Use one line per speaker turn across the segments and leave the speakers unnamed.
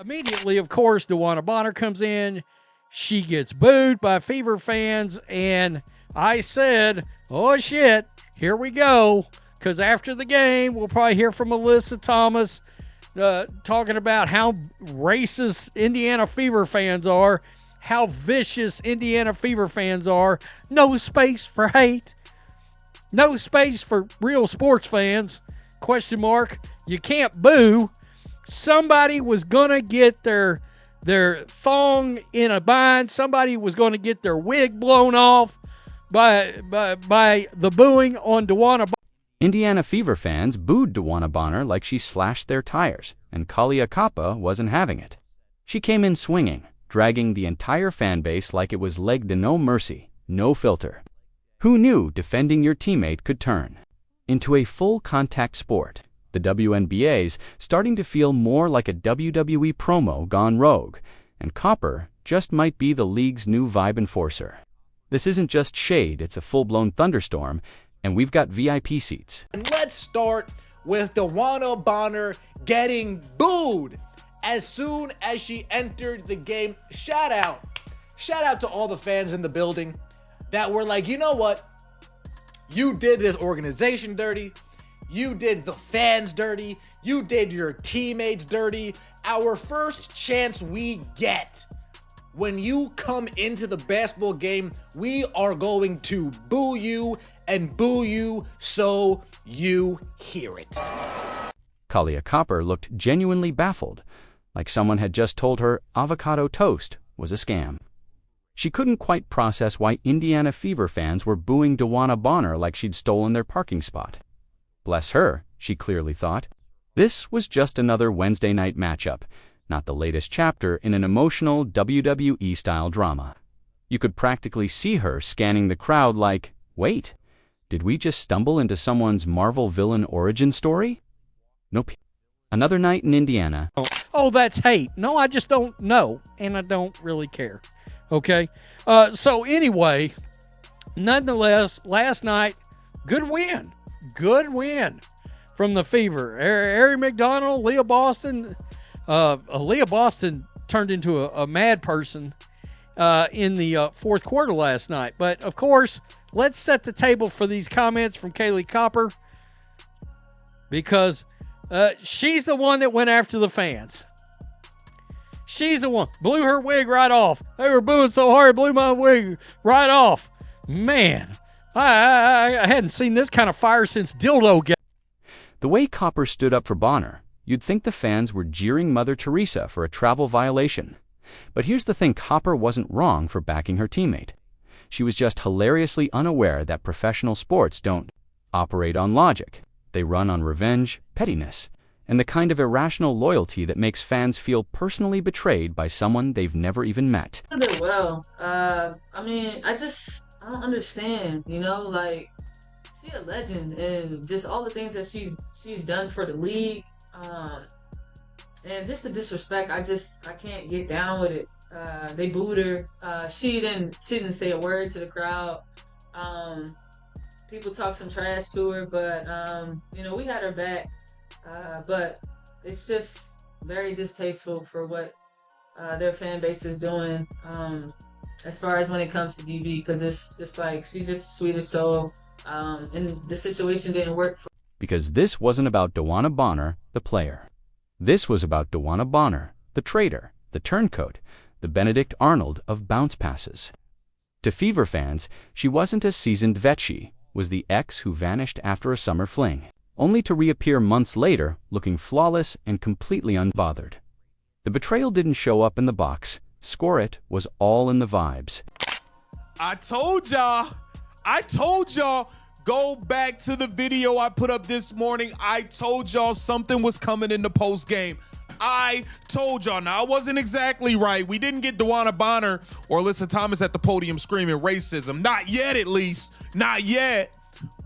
Immediately, of course, DeWanna Bonner comes in. She gets booed by Fever fans, and I said, oh shit, here we go. Because after the game, we'll probably hear from Alyssa Thomas talking about how racist Indiana Fever fans are, how vicious Indiana Fever fans are. No space for hate. No space for real sports fans. Question mark. You can't boo. Somebody was going to get their thong in a bind. Somebody was going to get their wig blown off by the booing on DeWanna Bonner.
Indiana Fever fans booed DeWanna Bonner like she slashed their tires, and Kahleah Copper wasn't having it. She came in swinging, dragging the entire fan base like it was leg to no mercy, no filter. Who knew defending your teammate could turn into a full-contact sport? The WNBA's starting to feel more like a WWE promo gone rogue, and Copper just might be the league's new vibe enforcer. This isn't just shade, it's a full-blown thunderstorm, and we've got VIP seats.
And let's start with DeWanna Bonner getting booed as soon as she entered the game. Shout out to all the fans in the building that were like, you know what? You did this organization dirty. You did the fans dirty. You did your teammates dirty. Our first chance we get when you come into the basketball game, we are going to boo you and boo you so you hear it.
Kahleah Copper looked genuinely baffled, like someone had just told her avocado toast was a scam. She couldn't quite process why Indiana Fever fans were booing DeWanna Bonner like she'd stolen their parking spot. Bless her, she clearly thought. This was just another Wednesday night matchup, not the latest chapter in an emotional WWE-style drama. You could practically see her scanning the crowd like, wait, did we just stumble into someone's Marvel villain origin story? Nope. Another night in Indiana.
Oh, that's hate. No, I just don't know, and I don't really care. Okay? So anyway, nonetheless, last night, good win. Good win from the Fever. Ari McDonald, Leah Boston. Leah Boston turned into a mad person in the fourth quarter last night. But, of course, let's set the table for these comments from Kahleah Copper because she's the one that went after the fans. She's the one. Blew her wig right off. They were booing so hard, it blew my wig right off. Man, I hadn't seen this kind of fire since Dildo Gate.
The way Copper stood up for Bonner, you'd think the fans were jeering Mother Teresa for a travel violation. But here's the thing, Copper wasn't wrong for backing her teammate. She was just hilariously unaware that professional sports don't operate on logic. They run on revenge, pettiness, and the kind of irrational loyalty that makes fans feel personally betrayed by someone they've never even met.
I did well. I don't understand, like, she's a legend, and just all the things that she's done for the league, and just the disrespect, I can't get down with it. They booed her. She didn't say a word to the crowd. People talk some trash to her, but we had her back. But it's just very distasteful for what their fan base is doing. As far as when it comes to DB, because it's just like she's just the sweetest soul, and the situation didn't work for.
Because this wasn't about DeWanna Bonner, the player. This was about DeWanna Bonner, the traitor, the turncoat, the Benedict Arnold of bounce passes. To Fever fans, she wasn't a seasoned vet, she was the ex who vanished after a summer fling, only to reappear months later looking flawless and completely unbothered. The betrayal didn't show up in the box. Score it was all in the vibes.
I told y'all, go back to the video I put up this morning. I told y'all something was coming in the post game. I told y'all. Now, I wasn't exactly right. We didn't get DeWanna Bonner or Alyssa Thomas at the podium screaming racism. Not yet, at least. Not yet.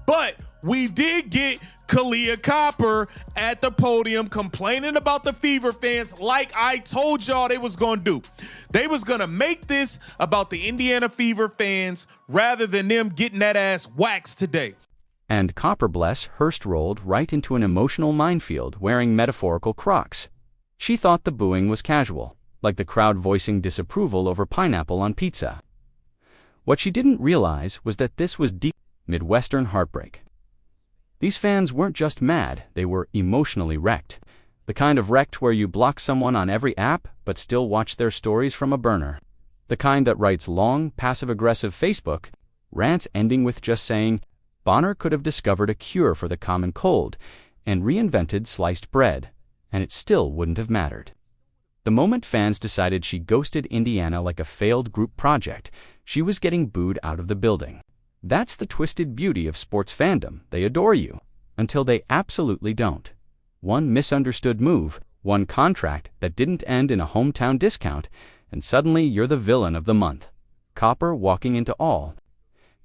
But we did get Kahleah Copper at the podium complaining about the Fever fans like I told y'all they was going to do. They was going to make this about the Indiana Fever fans rather than them getting that ass waxed today.
And Copper, bless, Hurst rolled right into an emotional minefield wearing metaphorical Crocs. She thought the booing was casual, like the crowd voicing disapproval over pineapple on pizza. What she didn't realize was that this was deep Midwestern heartbreak. These fans weren't just mad, they were emotionally wrecked. The kind of wrecked where you block someone on every app but still watch their stories from a burner. The kind that writes long, passive-aggressive Facebook rants ending with just saying, Bonner could have discovered a cure for the common cold and reinvented sliced bread, and it still wouldn't have mattered. The moment fans decided she ghosted Indiana like a failed group project, she was getting booed out of the building. That's the twisted beauty of sports fandom. They adore you, until they absolutely don't. One misunderstood move, one contract that didn't end in a hometown discount, and suddenly you're the villain of the month. Copper walking into all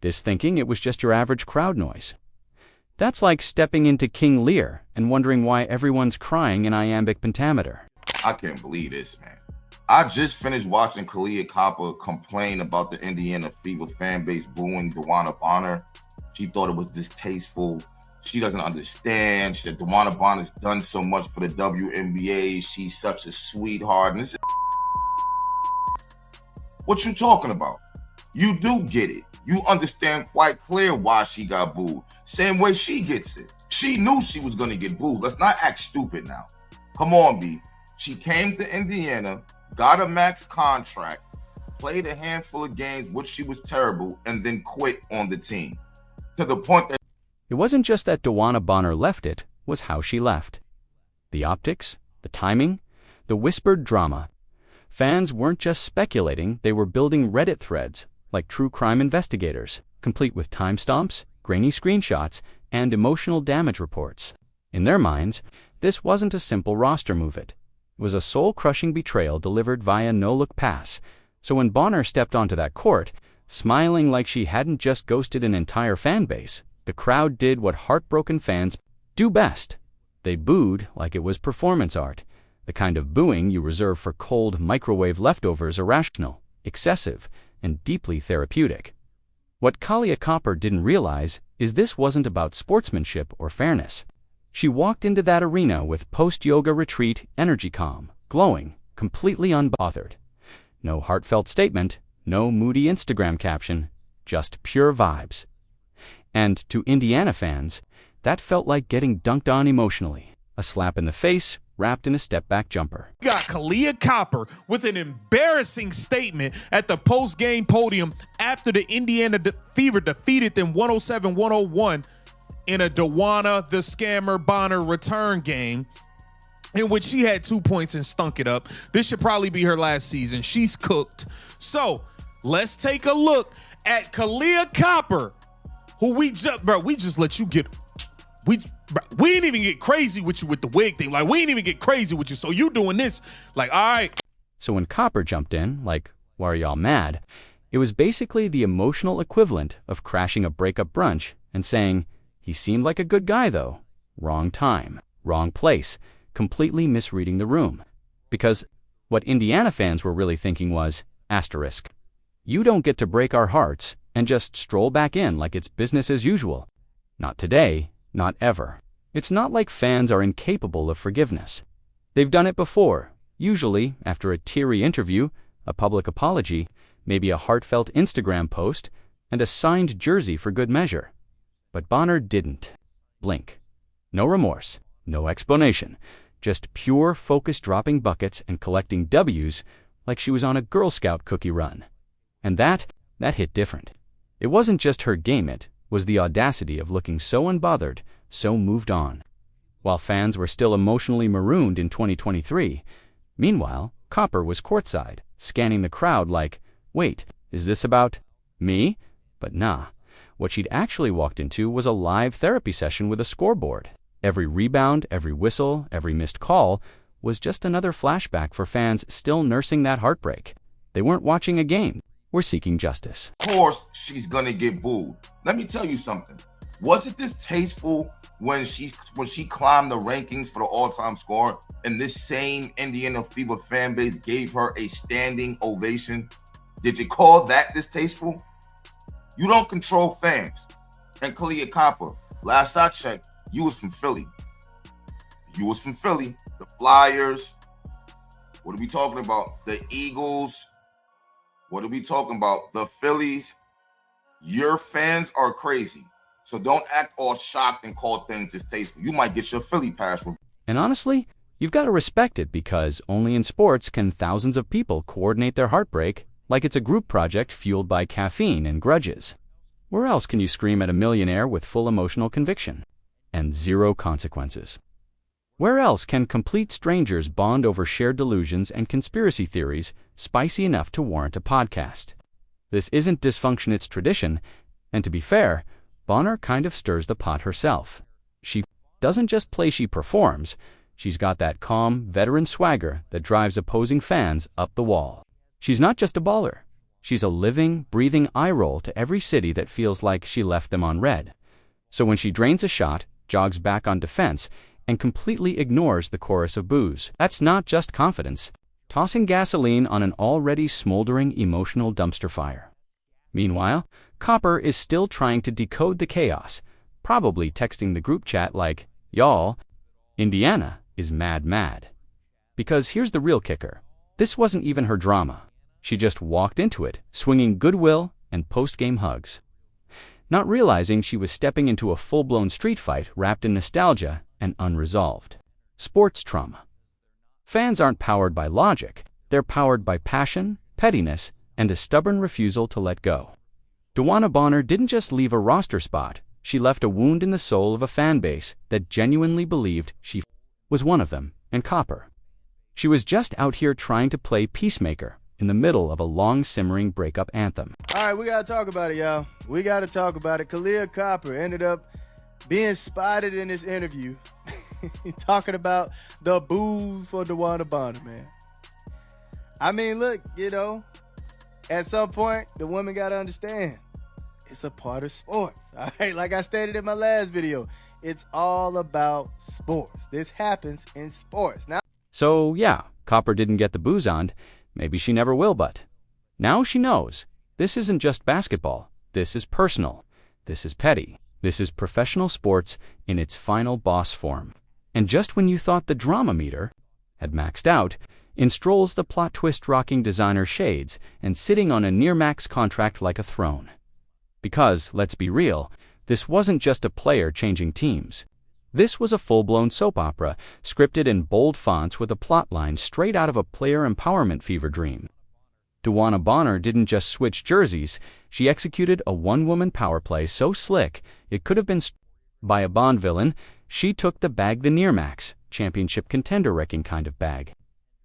this thinking it was just your average crowd noise. That's like stepping into King Lear and wondering why everyone's crying in iambic pentameter.
I can't believe this, man. I just finished watching Kahleah Copper complain about the Indiana Fever fan base booing DeWanna Bonner. She thought it was distasteful. She doesn't understand. She said DeWanna Bonner's done so much for the WNBA. She's such a sweetheart. And this is what you talking about. You do get it. You understand quite clear why she got booed. Same way she gets it. She knew she was going to get booed. Let's not act stupid now. Come on, B. She came to Indiana, got a max contract, played a handful of games, which she was terrible, and then quit on the team. To the point that
it wasn't just that DeWanna Bonner left, it was how she left. The optics, the timing, the whispered drama. Fans weren't just speculating, they were building Reddit threads like true crime investigators, complete with timestamps, grainy screenshots, and emotional damage reports. In their minds, this wasn't a simple roster move-it. It was a soul-crushing betrayal delivered via no-look pass. So when Bonner stepped onto that court, smiling like she hadn't just ghosted an entire fan base, the crowd did what heartbroken fans do best. They booed like it was performance art, the kind of booing you reserve for cold microwave leftovers, irrational, excessive, and deeply therapeutic. What Kahleah Copper didn't realize is this wasn't about sportsmanship or fairness. She walked into that arena with post-yoga retreat energy calm, glowing, completely unbothered. No heartfelt statement, no moody Instagram caption, just pure vibes. And to Indiana fans, that felt like getting dunked on emotionally, a slap in the face wrapped in a step-back jumper.
We got Kahleah Copper with an embarrassing statement at the post-game podium after the Indiana Fever defeated them 107-101 in a DeWanna the Scammer Bonner return game in which she had 2 points and stunk it up. This should probably be her last season. She's cooked. So let's take a look at Kahleah Copper, who we just let you get. We didn't even get crazy with you with the wig thing. Like, we didn't even get crazy with you. So you doing this, like, all right.
So when Copper jumped in, like, why are y'all mad? It was basically the emotional equivalent of crashing a breakup brunch and saying, he seemed like a good guy though. Wrong time, wrong place, completely misreading the room. Because what Indiana fans were really thinking was, asterisk, you don't get to break our hearts and just stroll back in like it's business as usual. Not today. Not ever. It's not like fans are incapable of forgiveness. They've done it before, usually after a teary interview, a public apology, maybe a heartfelt Instagram post, and a signed jersey for good measure. But Bonner didn't blink. No remorse, no explanation, just pure focus dropping buckets and collecting W's like she was on a Girl Scout cookie run. And that hit different. It wasn't just her game, it was the audacity of looking so unbothered, so moved on. While fans were still emotionally marooned in 2023, meanwhile, Copper was courtside, scanning the crowd like, wait, is this about me? But nah, what she'd actually walked into was a live therapy session with a scoreboard. Every rebound, every whistle, every missed call was just another flashback for fans still nursing that heartbreak. They weren't watching a game, were seeking justice.
of course she's gonna get booed. Let me tell you something. Was it distasteful when she climbed the rankings for the all-time scorer and this same Indiana Fever fan base gave her a standing ovation? Did you call that distasteful? You don't control fans. And Kahleah Copper, last I checked, you was from Philly. You was from Philly. The Flyers, What are we talking about? The Eagles. What are we talking about? The Phillies. Your fans are crazy. So don't act all shocked and call things distasteful. You might get your Philly pass.
And honestly, you've got to respect it because only in sports can thousands of people coordinate their heartbreak like it's a group project fueled by caffeine and grudges. Where else can you scream at a millionaire with full emotional conviction and zero consequences? Where else can complete strangers bond over shared delusions and conspiracy theories spicy enough to warrant a podcast? This isn't dysfunction, it's tradition, and to be fair, Bonner kind of stirs the pot herself. She doesn't just play, she performs. She's got that calm, veteran swagger that drives opposing fans up the wall. She's not just a baller. She's a living, breathing eye roll to every city that feels like she left them on red. So when she drains a shot, jogs back on defense, and completely ignores the chorus of boos, that's not just confidence, tossing gasoline on an already smoldering emotional dumpster fire. Meanwhile, Copper is still trying to decode the chaos, probably texting the group chat like, "Y'all, Indiana is mad." Because here's the real kicker. This wasn't even her drama. She just walked into it, swinging goodwill and post-game hugs, not realizing she was stepping into a full-blown street fight wrapped in nostalgia and unresolved sports trauma. Fans aren't powered by logic. They're powered by passion, pettiness, and a stubborn refusal to let go. DeWanna Bonner didn't just leave a roster spot. She left a wound in the soul of a fan base that genuinely believed she was one of them, and Copper. She was just out here trying to play peacemaker in the middle of a long-simmering breakup anthem.
All right, we got to talk about it, y'all. We got to talk about it. Kahleah Copper ended up being spotted in this interview talking about the boos for DeWanna Bonner, man. I mean, look, at some point, the women got to understand it's a part of sports, all right? Like I stated in my last video, it's all about sports. This happens in sports.
So, yeah, Copper didn't get the boos on. Maybe she never will, but now she knows. This isn't just basketball. This is personal. This is petty. This is professional sports in its final boss form. And just when you thought the drama meter had maxed out, in strolls the plot twist rocking designer shades and sitting on a near-max contract like a throne. Because, let's be real, this wasn't just a player changing teams. This was a full-blown soap opera, scripted in bold fonts with a plotline straight out of a player empowerment fever dream. DeWanna Bonner didn't just switch jerseys, she executed a one-woman power play so slick it could have been by a Bond villain. She took the bag the near-max, championship contender-wrecking kind of bag.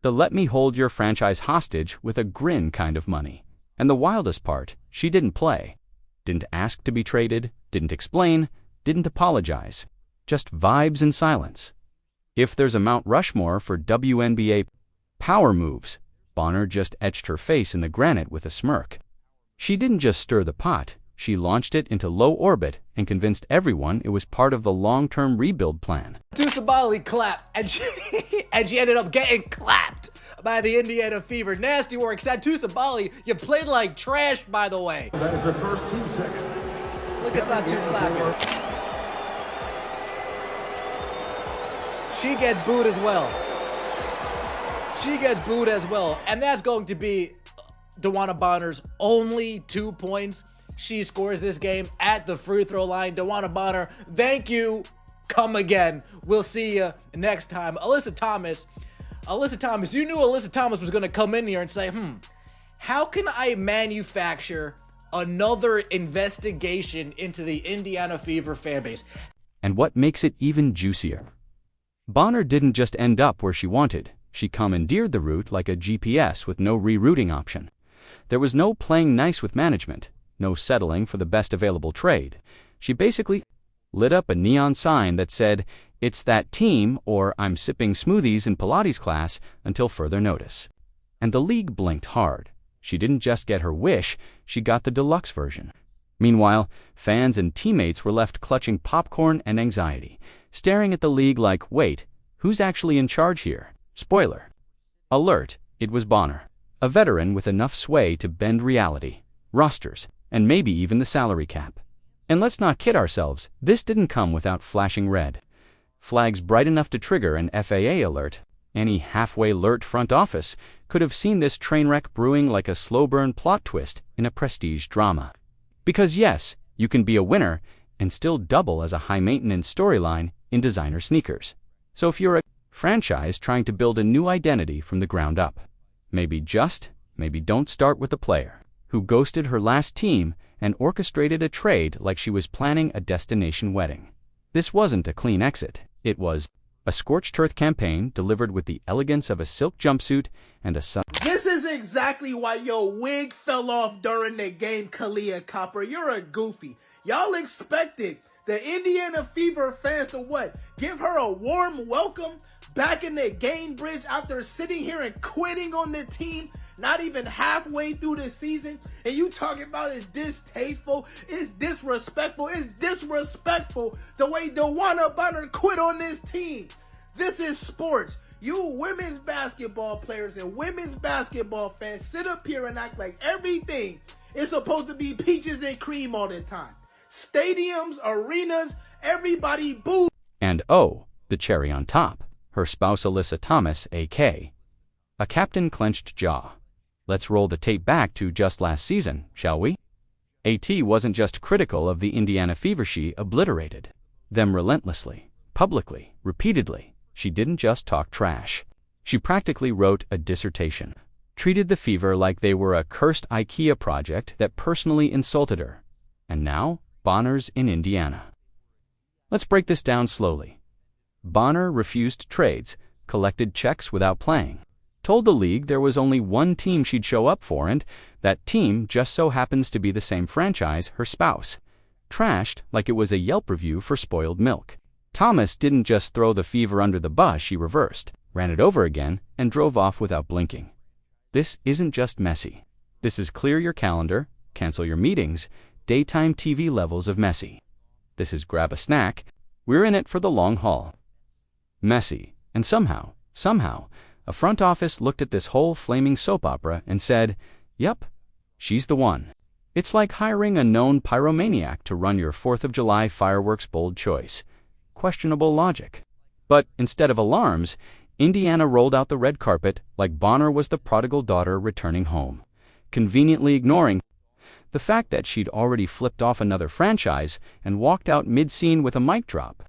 The let me hold your franchise hostage with a grin kind of money. And the wildest part, she didn't play. Didn't ask to be traded, didn't explain, didn't apologize. Just vibes and silence. If there's a Mount Rushmore for WNBA power moves, Bonner just etched her face in the granite with a smirk. She didn't just stir the pot, she launched it into low orbit and convinced everyone it was part of the long-term rebuild plan.
Sabali clapped, and she ended up getting clapped by the Indiana Fever. Nasty work. Sabali, you played like trash, by the way.
That is her first team second.
Look, it's not too clapping. She gets booed as well. And that's going to be DeWanna Bonner's only 2 points she scores this game at the free throw line. DeWanna Bonner, thank you. Come again. We'll see you next time. Alyssa Thomas, you knew Alyssa Thomas was going to come in here and say, how can I manufacture another investigation into the Indiana Fever fan base?
And what makes it even juicier? Bonner didn't just end up where she wanted. She commandeered the route like a GPS with no rerouting option. There was no playing nice with management, no settling for the best available trade. She basically lit up a neon sign that said, "It's that team," or "I'm sipping smoothies in Pilates class until further notice." And the league blinked hard. She didn't just get her wish, she got the deluxe version. Meanwhile, fans and teammates were left clutching popcorn and anxiety, staring at the league like, wait, who's actually in charge here? Spoiler alert, it was Bonner, a veteran with enough sway to bend reality, rosters, and maybe even the salary cap. And let's not kid ourselves, this didn't come without flashing red flags bright enough to trigger an FAA alert. Any halfway alert front office could have seen this train wreck brewing like a slow-burn plot twist in a prestige drama. Because yes, you can be a winner and still double as a high-maintenance storyline in designer sneakers. So if you're a franchise trying to build a new identity from the ground up, maybe don't start with the player who ghosted her last team and orchestrated a trade like she was planning a destination wedding. This wasn't a clean exit. It was a scorched earth campaign delivered with the elegance of a silk jumpsuit and a
This is exactly why your wig fell off during the game, Kahleah Copper. You're a goofy. Y'all expected the Indiana Fever fans to what? Give her a warm welcome back in the game bridge after sitting here and quitting on the team not even halfway through the season, and you talking about it's distasteful, it's disrespectful the way DeWanna Bonner quit on this team. This is sports. You women's basketball players and women's basketball fans sit up here and act like everything is supposed to be peaches and cream all the time. Stadiums, arenas, everybody boo.
And oh, the cherry on top, her spouse Alyssa Thomas, a.k.a. a captain clenched jaw. Let's roll the tape back to just last season, shall we? AT wasn't just critical of the Indiana Fever, she obliterated them relentlessly, publicly, repeatedly. She didn't just talk trash. She practically wrote a dissertation, treated the Fever like they were a cursed IKEA project that personally insulted her. And now, Bonner's in Indiana. Let's break this down slowly. Bonner refused trades, collected checks without playing, told the league there was only one team she'd show up for, and that team just so happens to be the same franchise her spouse. Trashed like it was a Yelp review for spoiled milk. Thomas didn't just throw the Fever under the bus, she reversed, ran it over again, and drove off without blinking. This isn't just messy. This is clear your calendar, cancel your meetings, daytime TV levels of messy. This is grab a snack, we're in it for the long haul. Messy, and somehow, a front office looked at this whole flaming soap opera and said, yep, she's the one. It's like hiring a known pyromaniac to run your 4th of July fireworks, bold choice. Questionable logic. But instead of alarms, Indiana rolled out the red carpet like Bonner was the prodigal daughter returning home, conveniently ignoring the fact that she'd already flipped off another franchise and walked out mid-scene with a mic drop.